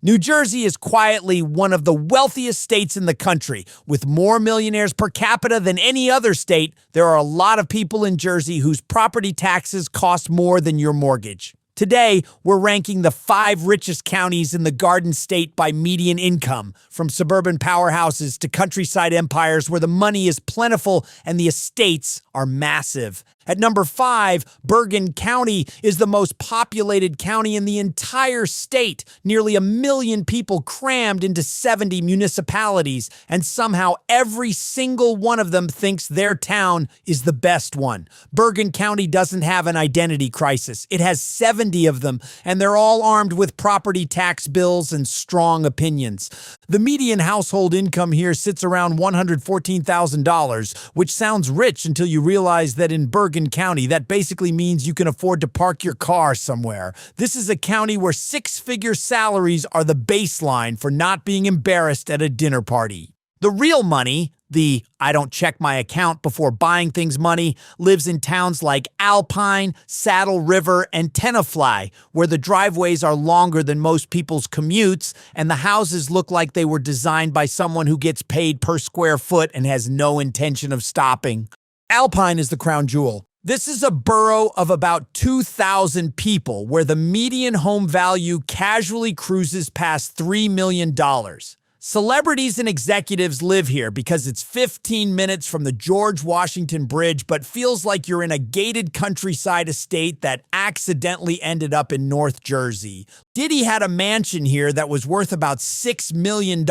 New Jersey is quietly one of the wealthiest states in the country. With more millionaires per capita than any other state, there are a lot of people in Jersey whose property taxes cost more than your mortgage. Today, we're ranking the 5 richest counties in the Garden State by median income, from suburban powerhouses to countryside empires where the money is plentiful and the estates are massive. At number 5, Bergen County is the most populated county in the entire state. Nearly 1 million people crammed into 70 municipalities, and somehow every single one of them thinks their town is the best one. Bergen County doesn't have an identity crisis. It has 70 of them, and they're all armed with property tax bills and strong opinions. The median household income here sits around $114,000, which sounds rich until you realize that in Bergen County, that basically means you can afford to park your car somewhere. This is a county where 6-figure salaries are the baseline for not being embarrassed at a dinner party. The real money, the I don't check my account before buying things money, lives in towns like Alpine, Saddle River, and Tenafly, where the driveways are longer than most people's commutes, and the houses look like they were designed by someone who gets paid per square foot and has no intention of stopping. Alpine is the crown jewel. This is a borough of about 2,000 people where the median home value casually cruises past $3 million. Celebrities and executives live here because it's 15 minutes from the George Washington Bridge, but feels like you're in a gated countryside estate that accidentally ended up in North Jersey. Diddy had a mansion here that was worth about $6 million.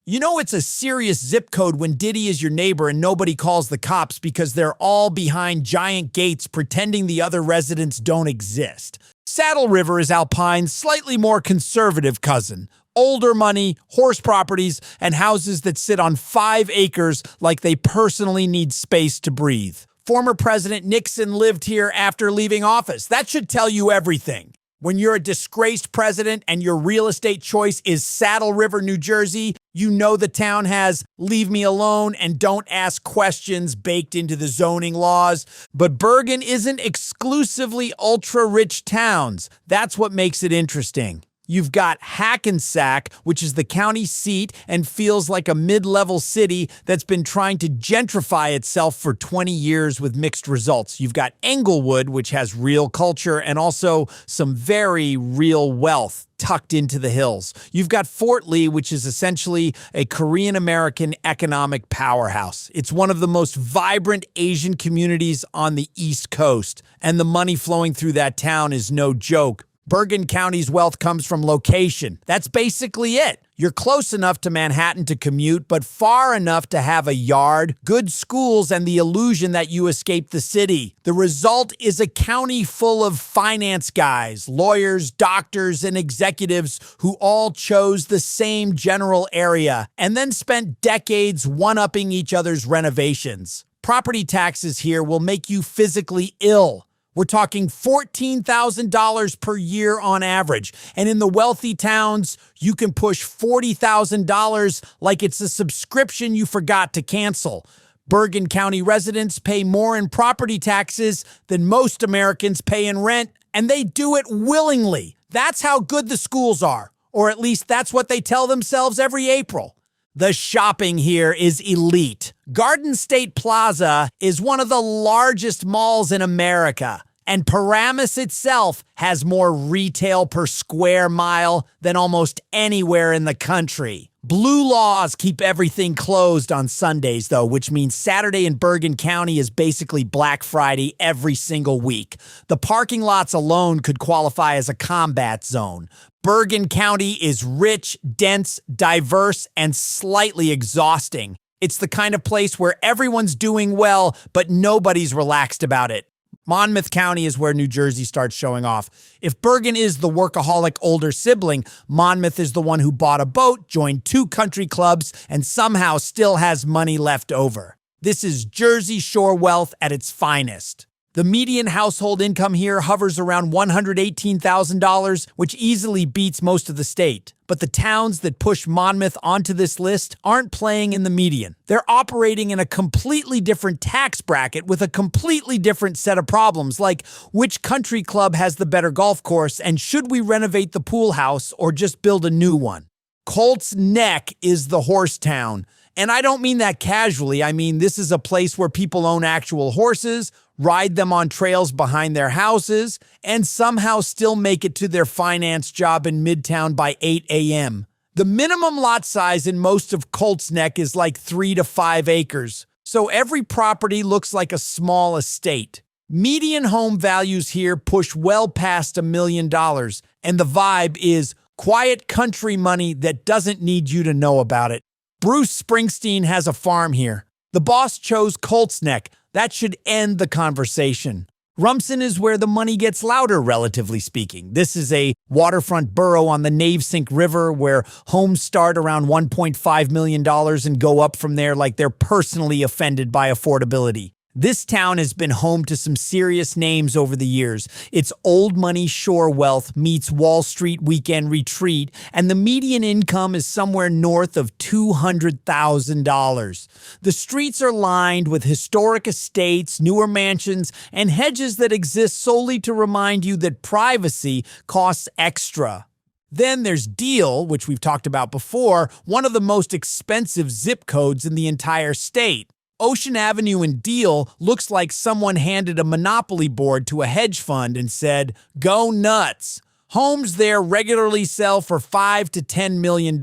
You know it's a serious zip code when Diddy is your neighbor and nobody calls the cops because they're all behind giant gates pretending the other residents don't exist. Saddle River is Alpine's slightly more conservative cousin. Older money, horse properties, and houses that sit on 5 acres like they personally need space to breathe. Former President Nixon lived here after leaving office. That should tell you everything. When you're a disgraced president and your real estate choice is Saddle River, New Jersey, you know the town has leave me alone and don't ask questions baked into the zoning laws. But Bergen isn't exclusively ultra-rich towns. That's what makes it interesting. You've got Hackensack, which is the county seat and feels like a mid-level city that's been trying to gentrify itself for 20 years with mixed results. You've got Englewood, which has real culture and also some very real wealth tucked into the hills. You've got Fort Lee, which is essentially a Korean-American economic powerhouse. It's one of the most vibrant Asian communities on the East Coast, and the money flowing through that town is no joke. Bergen County's wealth comes from location. That's basically it. You're close enough to Manhattan to commute, but far enough to have a yard, good schools, and the illusion that you escaped the city. The result is a county full of finance guys, lawyers, doctors, and executives who all chose the same general area and then spent decades one-upping each other's renovations. Property taxes here will make you physically ill. We're talking $14,000 per year on average. And in the wealthy towns, you can push $40,000 like it's a subscription you forgot to cancel. Bergen County residents pay more in property taxes than most Americans pay in rent, and they do it willingly. That's how good the schools are, or at least that's what they tell themselves every April. The shopping here is elite. Garden State Plaza is one of the largest malls in America, and Paramus itself has more retail per square mile than almost anywhere in the country. Blue laws keep everything closed on Sundays, though, which means Saturday in Bergen County is basically Black Friday every single week. The parking lots alone could qualify as a combat zone. Bergen County is rich, dense, diverse, and slightly exhausting. It's the kind of place where everyone's doing well, but nobody's relaxed about it. Monmouth County is where New Jersey starts showing off. If Bergen is the workaholic older sibling, Monmouth is the one who bought a boat, joined 2 country clubs, and somehow still has money left over. This is Jersey Shore wealth at its finest. The median household income here hovers around $118,000, which easily beats most of the state. But the towns that push Monmouth onto this list aren't playing in the median. They're operating in a completely different tax bracket with a completely different set of problems, like which country club has the better golf course and should we renovate the pool house or just build a new one? Colts Neck is the horse town. And I don't mean that casually. I mean, this is a place where people own actual horses, ride them on trails behind their houses, and somehow still make it to their finance job in Midtown by 8 a.m. The minimum lot size in most of Colts Neck is like 3 to 5 acres, so every property looks like a small estate. Median home values here push well past $1 million, and the vibe is quiet country money that doesn't need you to know about it. Bruce Springsteen has a farm here. The boss chose Colts Neck. That should end the conversation. Rumson is where the money gets louder, relatively speaking. This is a waterfront borough on the Navesink River where homes start around $1.5 million and go up from there like they're personally offended by affordability. This town has been home to some serious names over the years. It's old money shore wealth meets Wall Street weekend retreat, and the median income is somewhere north of $200,000. The streets are lined with historic estates, newer mansions, and hedges that exist solely to remind you that privacy costs extra. Then there's Deal, which we've talked about before, one of the most expensive zip codes in the entire state. Ocean Avenue in Deal looks like someone handed a monopoly board to a hedge fund and said, "Go nuts." Homes there regularly sell for $5 to $10 million,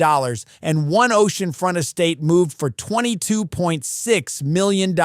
and one oceanfront estate moved for $22.6 million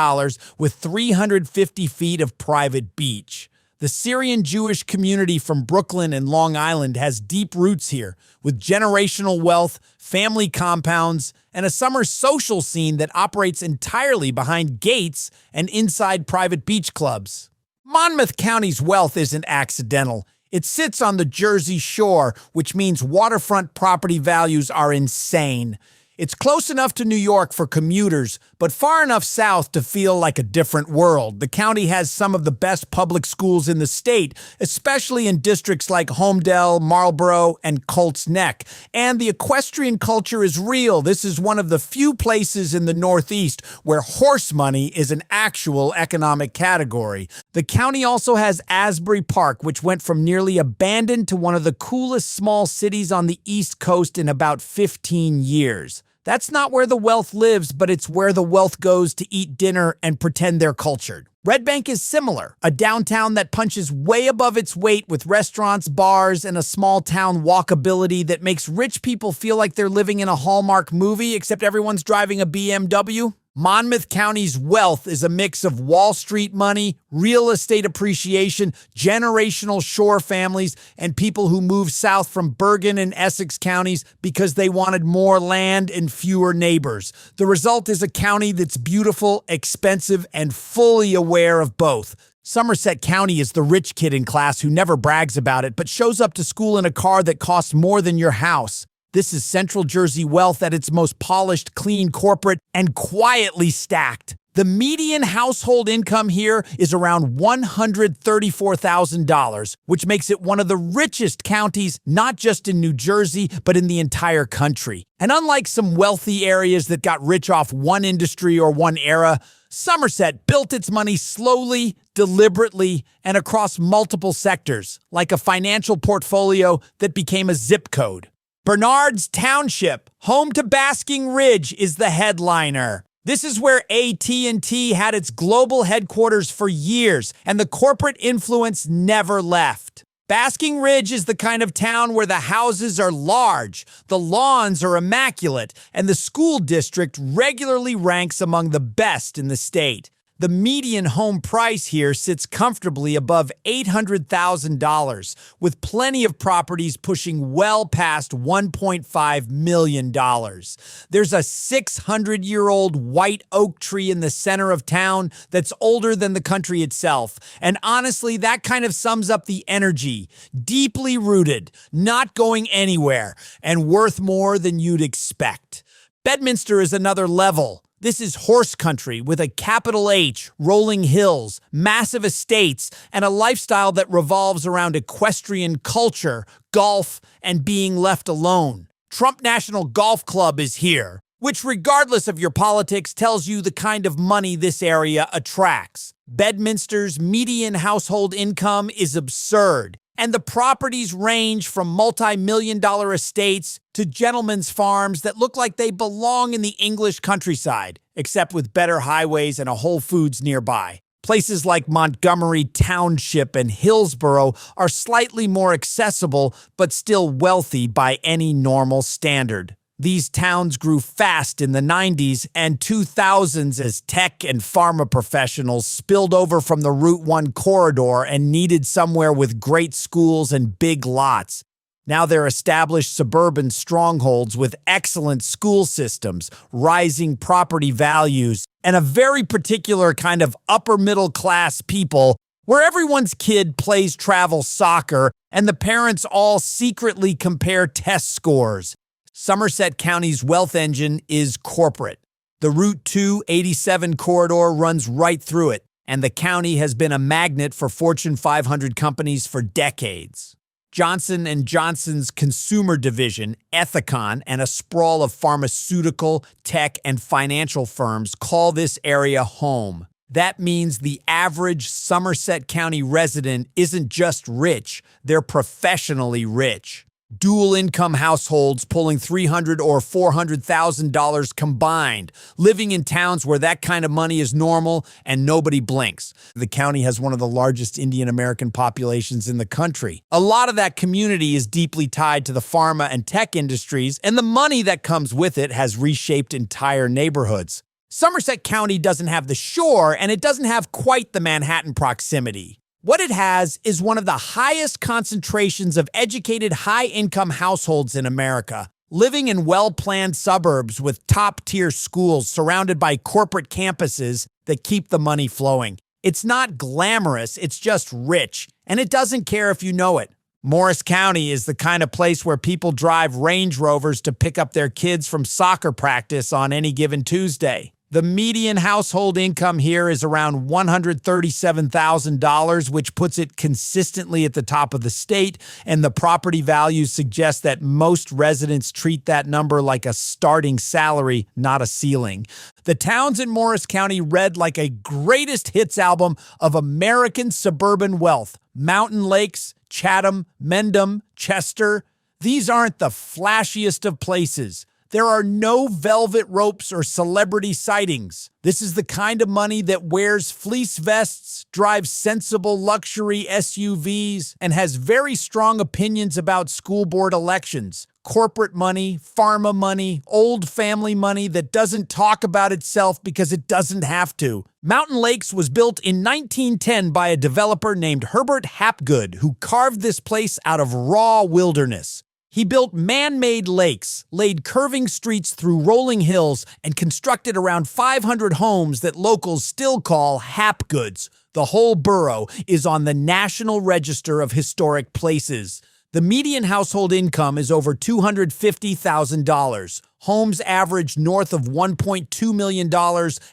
with 350 feet of private beach. The Syrian Jewish community from Brooklyn and Long Island has deep roots here, with generational wealth, family compounds, and a summer social scene that operates entirely behind gates and inside private beach clubs. Monmouth County's wealth isn't accidental. It sits on the Jersey Shore, which means waterfront property values are insane. It's close enough to New York for commuters, but far enough south to feel like a different world. The county has some of the best public schools in the state, especially in districts like Holmdel, Marlborough, and Colts Neck. And the equestrian culture is real. This is one of the few places in the Northeast where horse money is an actual economic category. The county also has Asbury Park, which went from nearly abandoned to one of the coolest small cities on the East Coast in about 15 years. That's not where the wealth lives, but it's where the wealth goes to eat dinner and pretend they're cultured. Red Bank is similar, a downtown that punches way above its weight with restaurants, bars, and a small town walkability that makes rich people feel like they're living in a Hallmark movie, except everyone's driving a BMW. Monmouth County's wealth is a mix of Wall Street money, real estate appreciation, generational shore families, and people who moved south from Bergen and Essex counties because they wanted more land and fewer neighbors. The result is a county that's beautiful, expensive, and fully aware of both. Somerset County is the rich kid in class who never brags about it, but shows up to school in a car that costs more than your house. This is Central Jersey wealth at its most polished, clean, corporate, and quietly stacked. The median household income here is around $134,000, which makes it one of the richest counties, not just in New Jersey, but in the entire country. And unlike some wealthy areas that got rich off one industry or one era, Somerset built its money slowly, deliberately, and across multiple sectors, like a financial portfolio that became a zip code. Bernard's Township, home to Basking Ridge, is the headliner. This is where AT&T had its global headquarters for years, and the corporate influence never left. Basking Ridge is the kind of town where the houses are large, the lawns are immaculate, and the school district regularly ranks among the best in the state. The median home price here sits comfortably above $800,000, with plenty of properties pushing well past $1.5 million. There's a 600-year-old white oak tree in the center of town that's older than the country itself. And honestly, that kind of sums up the energy. Deeply rooted, not going anywhere, and worth more than you'd expect. Bedminster is another level. This is horse country with a capital H, rolling hills, massive estates, and a lifestyle that revolves around equestrian culture, golf, and being left alone. Trump National Golf Club is here, which, regardless of your politics, tells you the kind of money this area attracts. Bedminster's median household income is absurd, and the properties range from multi-million-dollar estates to gentlemen's farms that look like they belong in the English countryside, except with better highways and a Whole Foods nearby. Places like Montgomery Township and Hillsborough are slightly more accessible, but still wealthy by any normal standard. These towns grew fast in the 90s and 2000s as tech and pharma professionals spilled over from the Route 1 corridor and needed somewhere with great schools and big lots. Now they're established suburban strongholds with excellent school systems, rising property values, and a very particular kind of upper-middle-class people where everyone's kid plays travel soccer and the parents all secretly compare test scores. Somerset County's wealth engine is corporate. The Route 287 corridor runs right through it, and the county has been a magnet for Fortune 500 companies for decades. Johnson & Johnson's consumer division, Ethicon, and a sprawl of pharmaceutical, tech, and financial firms call this area home. That means the average Somerset County resident isn't just rich, they're professionally rich. Dual-income households pulling $300,000 or $400,000 combined, living in towns where that kind of money is normal and nobody blinks. The county has one of the largest Indian American populations in the country. A lot of that community is deeply tied to the pharma and tech industries, and the money that comes with it has reshaped entire neighborhoods. Somerset County doesn't have the shore, and it doesn't have quite the Manhattan proximity. What it has is one of the highest concentrations of educated, high-income households in America, living in well-planned suburbs with top-tier schools surrounded by corporate campuses that keep the money flowing. It's not glamorous, it's just rich, and it doesn't care if you know it. Morris County is the kind of place where people drive Range Rovers to pick up their kids from soccer practice on any given Tuesday. The median household income here is around $137,000, which puts it consistently at the top of the state, and the property values suggest that most residents treat that number like a starting salary, not a ceiling. The towns in Morris County read like a greatest hits album of American suburban wealth. Mountain Lakes, Chatham, Mendham, Chester. These aren't the flashiest of places. There are no velvet ropes or celebrity sightings. This is the kind of money that wears fleece vests, drives sensible luxury SUVs, and has very strong opinions about school board elections. Corporate money, pharma money, old family money that doesn't talk about itself because it doesn't have to. Mountain Lakes was built in 1910 by a developer named Herbert Hapgood, who carved this place out of raw wilderness. He built man-made lakes, laid curving streets through rolling hills, and constructed around 500 homes that locals still call Hapgoods. The whole borough is on the National Register of Historic Places. The median household income is over $250,000. Homes average north of $1.2 million,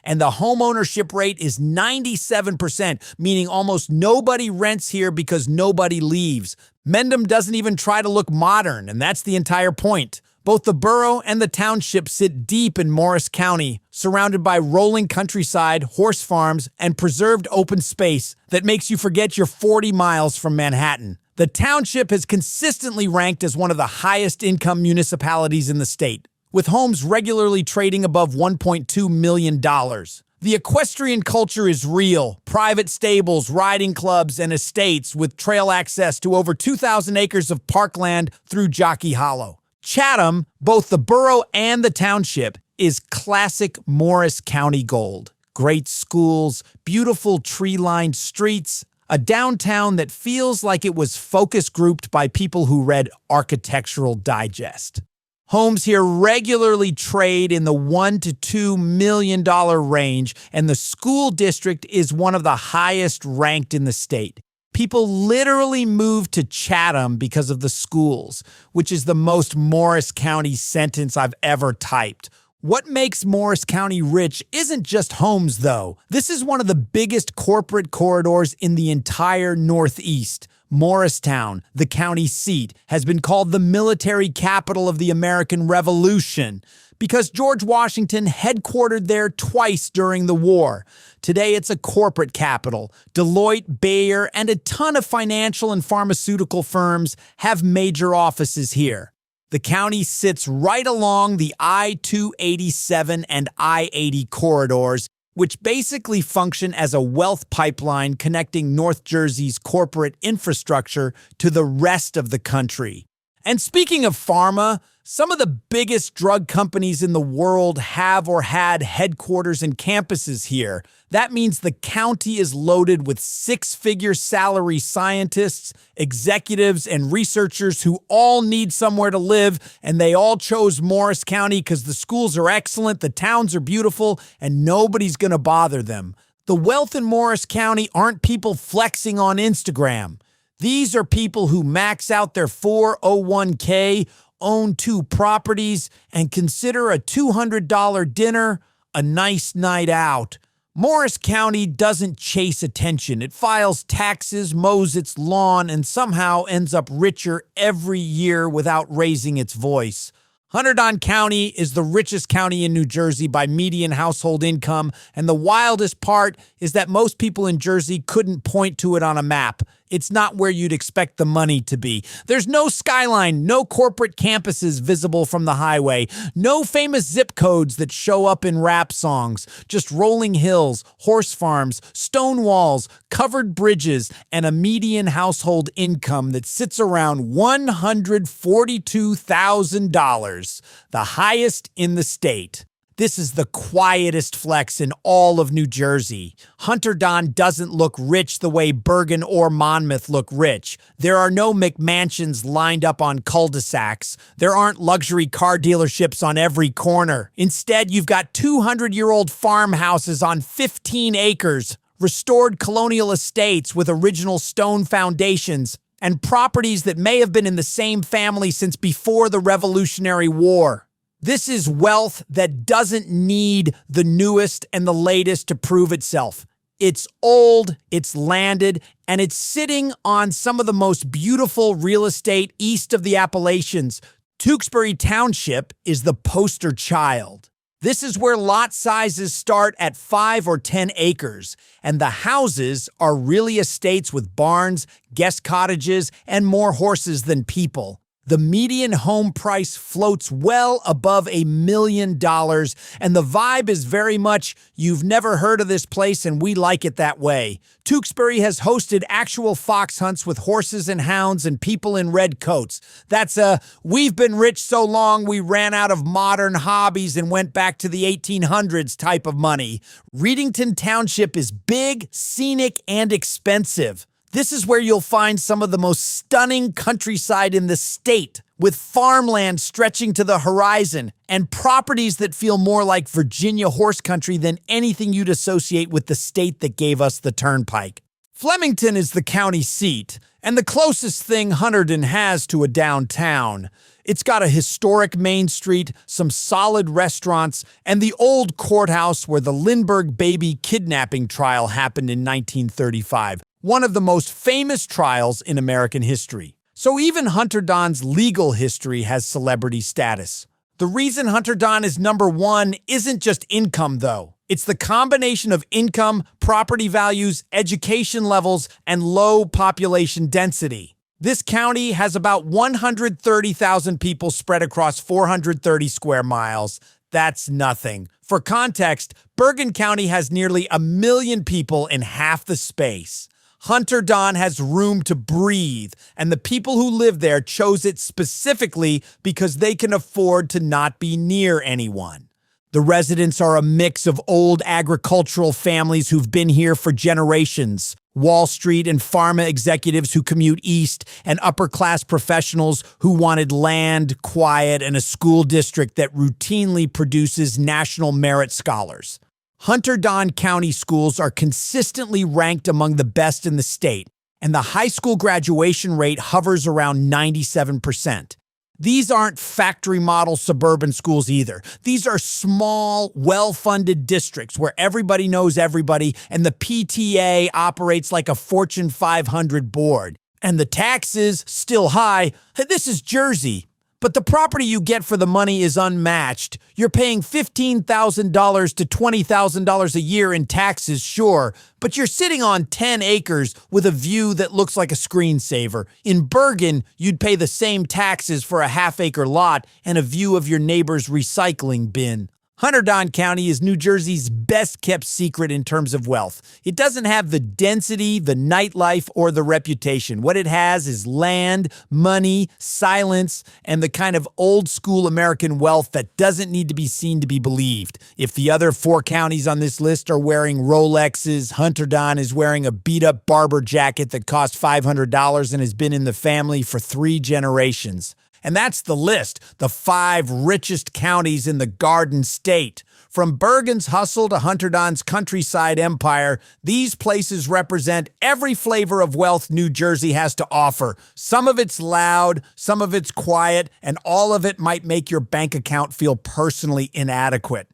and the home ownership rate is 97%, meaning almost nobody rents here because nobody leaves. Mendham doesn't even try to look modern, and that's the entire point. Both the borough and the township sit deep in Morris County, surrounded by rolling countryside, horse farms, and preserved open space that makes you forget you're 40 miles from Manhattan. The township has consistently ranked as one of the highest income municipalities in the state, with homes regularly trading above $1.2 million. The equestrian culture is real. Private stables, riding clubs, and estates with trail access to over 2,000 acres of parkland through Jockey Hollow. Chatham, both the borough and the township, is classic Morris County gold. Great schools, beautiful tree-lined streets, a downtown that feels like it was focus grouped by people who read Architectural Digest. Homes here regularly trade in the $1 to $2 million range, and the school district is one of the highest ranked in the state. People literally move to Chatham because of the schools, which is the most Morris County sentence I've ever typed. What makes Morris County rich isn't just homes, though. This is one of the biggest corporate corridors in the entire Northeast. Morristown, the county seat, has been called the military capital of the American Revolution because George Washington headquartered there twice during the war. Today, it's a corporate capital. Deloitte, Bayer, and a ton of financial and pharmaceutical firms have major offices here. The county sits right along the I-287 and I-80 corridors, which basically function as a wealth pipeline connecting North Jersey's corporate infrastructure to the rest of the country. And speaking of pharma, some of the biggest drug companies in the world have or had headquarters and campuses here. That means the county is loaded with six-figure salary scientists, executives, and researchers who all need somewhere to live, and they all chose Morris County because the schools are excellent, the towns are beautiful, and nobody's going to bother them. The wealth in Morris County aren't people flexing on Instagram. These are people who max out their 401k, own 2 properties, and consider a $200 dinner a nice night out. Morris County doesn't chase attention. It files taxes, mows its lawn, and somehow ends up richer every year without raising its voice. Hunterdon County is the richest county in New Jersey by median household income, and the wildest part is that most people in Jersey couldn't point to it on a map. It's not where you'd expect the money to be. There's no skyline, no corporate campuses visible from the highway, no famous zip codes that show up in rap songs, just rolling hills, horse farms, stone walls, covered bridges, and a median household income that sits around $142,000, the highest in the state. This is the quietest flex in all of New Jersey. Hunterdon doesn't look rich the way Bergen or Monmouth look rich. There are no McMansions lined up on cul-de-sacs. There aren't luxury car dealerships on every corner. Instead, you've got 200-year-old farmhouses on 15 acres, restored colonial estates with original stone foundations, and properties that may have been in the same family since before the Revolutionary War. This is wealth that doesn't need the newest and the latest to prove itself. It's old, it's landed, and it's sitting on some of the most beautiful real estate east of the Appalachians. Tewksbury Township is the poster child. This is where lot sizes start at 5 or 10 acres, and the houses are really estates with barns, guest cottages, and more horses than people. The median home price floats well above $1 million, and the vibe is very much, you've never heard of this place and we like it that way. Tewksbury has hosted actual fox hunts with horses and hounds and people in red coats. That's we've been rich so long we ran out of modern hobbies and went back to the 1800s type of money. Readington Township is big, scenic, and expensive. This is where you'll find some of the most stunning countryside in the state, with farmland stretching to the horizon and properties that feel more like Virginia horse country than anything you'd associate with the state that gave us the turnpike. Flemington is the county seat and the closest thing Hunterdon has to a downtown. It's got a historic Main Street, some solid restaurants, and the old courthouse where the Lindbergh baby kidnapping trial happened in 1935. One of the most famous trials in American history. So even Hunterdon's legal history has celebrity status. The reason Hunterdon is number 1 isn't just income, though. It's the combination of income, property values, education levels, and low population density. This county has about 130,000 people spread across 430 square miles. That's nothing. For context, Bergen County has nearly 1 million people in half the space. Hunterdon has room to breathe, and the people who live there chose it specifically because they can afford to not be near anyone. The residents are a mix of old agricultural families who've been here for generations, Wall Street and pharma executives who commute east, and upper-class professionals who wanted land, quiet, and a school district that routinely produces national merit scholars. Hunterdon County schools are consistently ranked among the best in the state, and the high school graduation rate hovers around 97%. These aren't factory model suburban schools either. These are small, well-funded districts where everybody knows everybody and the PTA operates like a Fortune 500 board. And the taxes, still high. This is Jersey. But the property you get for the money is unmatched. You're paying $15,000 to $20,000 a year in taxes, sure, but you're sitting on 10 acres with a view that looks like a screensaver. In Bergen, you'd pay the same taxes for a half-acre lot and a view of your neighbor's recycling bin. Hunterdon County is New Jersey's best-kept secret in terms of wealth. It doesn't have the density, the nightlife, or the reputation. What it has is land, money, silence, and the kind of old-school American wealth that doesn't need to be seen to be believed. If the other 4 counties on this list are wearing Rolexes, Hunterdon is wearing a beat-up Barber jacket that cost $500 and has been in the family for 3 generations. And that's the list, the 5 richest counties in the Garden State. From Bergen's hustle to Hunterdon's countryside empire, these places represent every flavor of wealth New Jersey has to offer. Some of it's loud, some of it's quiet, and all of it might make your bank account feel personally inadequate.